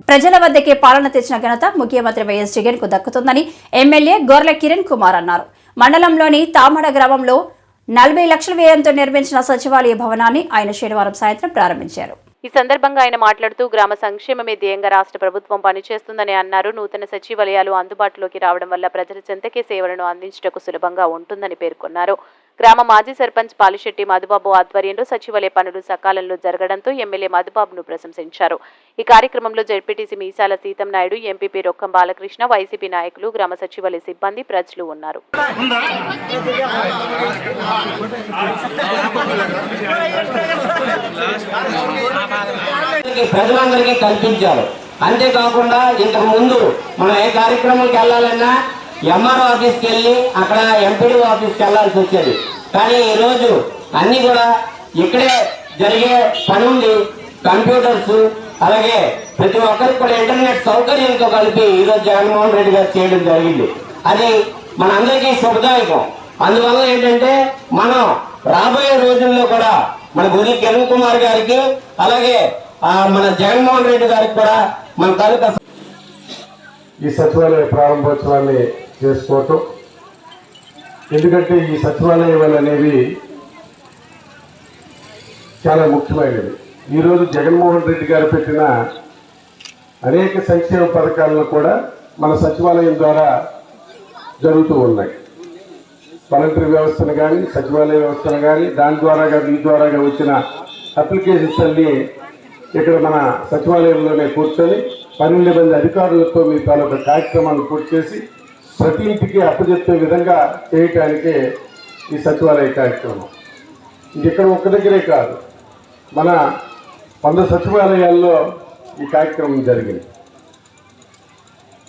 ప్రజల వద్దకే పాలన తెచ్చిన ఘనత ముఖ్యమంత్రి వైఎస్ జగన్ కు దక్కుతుందని ఎమ్మెల్యే గొర్ల కిరణ్ కుమార్ అన్నారు. మండలంలోని తామడ గ్రామంలో 40 లక్షల వ్యయంతో నిర్మించిన సచివాలయ భవనాన్ని ఆయన శనివారం సాయంత్రం ప్రారంభించారు. ఈ సందర్భంగా ఆయన మాట్లాడుతూ గ్రామ సంక్షేమమే ధ్యేయంగా రాష్ట్ర ప్రభుత్వం పనిచేస్తుందని అన్నారు. నూతన సచివాలయాలు అందుబాటులోకి రావడం వల్ల ప్రజల చెంతకే సేవలను అందించటకు సులభంగా ఉంటుందని పేర్కొన్నారు. గ్రామ మాజీ సర్పంచ్ పాలిశెట్టి మధుబాబు ఆధ్వర్యంలో సచివాలయ పనులు సకాలంలో జరగడంతో ఎమ్మెల్యే మధుబాబును ప్రశంసించారు. ఈ కార్యక్రమంలో జెడ్పీటీసీ మీసాల సీతం నాయుడు, ఎంపీపీ రొక్కం బాలకృష్ణ, వైసీపీ నాయకులు, గ్రామ సచివాలయ సిబ్బంది, ప్రజలు ఉన్నారు. ప్రజలందరికీ కల్పించారు. అంతేకాకుండా ఇంతకు ముందు మనం ఏ కార్యక్రమానికి వెళ్ళాలన్నా ఎంఆర్ఓ ఆఫీస్కి వెళ్ళి అక్కడ ఎంపీడీ ఆఫీస్కి వెళ్లాల్సి వచ్చేది. కానీ ఈరోజు అన్ని కూడా ఇక్కడే జరిగే పని ఉంది. కంప్యూటర్స్ అలాగే ప్రతి ఒక్కరికి కూడా ఇంటర్నెట్ సౌకర్యంతో కలిపి ఈరోజు జగన్మోహన్ రెడ్డి గారు చేయడం జరిగింది. అది మనందరికీ శుభదాయకం. అందువల్ల ఏంటంటే మనం రాబోయే రోజుల్లో కూడా మన గొర్ల కిరణ్ కుమార్ గారికి అలాగే మన జగన్మోహన్ రెడ్డి గారికి కూడా మన తాలూకా ఈ సచివాలయ ప్రారంభోత్సవాన్ని చేసుకోవటం. ఎందుకంటే ఈ సచివాలయాలు అనేవి చాలా ముఖ్యమైనవి. ఈరోజు జగన్మోహన్ రెడ్డి గారు పెట్టిన అనేక సంక్షేమ పథకాలను కూడా మన సచివాలయం ద్వారా జరుగుతూ ఉన్నాయి. వాలంటరీ వ్యవస్థను కానీ, సచివాలయ వ్యవస్థను కానీ, దాని ద్వారాగా మీ ద్వారాగా వచ్చిన అప్లికేషన్స్ అన్ని ఇక్కడ మన సచివాలయంలోనే కూర్చొని 12 మంది అధికారులతో మీ తాలూకా కార్యక్రమాలను పూర్తి చేసి ప్రతి ఇంటికి అప్పచెప్పే విధంగా చేయటానికే ఈ సచివాలయ కార్యక్రమం. ఇది ఇక్కడ ఒక్క దగ్గరే కాదు, మన 100 సచివాలయాల్లో ఈ కార్యక్రమం జరిగింది.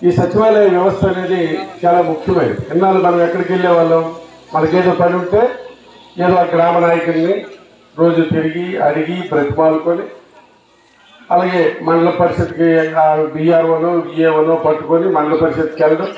ఈ సచివాలయ వ్యవస్థ అనేది చాలా ముఖ్యమైనది. ఎన్నాళ్ళు మనం ఎక్కడికి వెళ్ళే వాళ్ళం, మనకేదో పని ఉంటే ఏదో గ్రామ నాయకుల్ని రోజు తిరిగి అడిగి బ్రతిమాలుకొని, అలాగే మండల పరిషత్కి బీఆర్ఓనో విఏఓనో పట్టుకొని మండల పరిషత్కి వెళ్ళడం,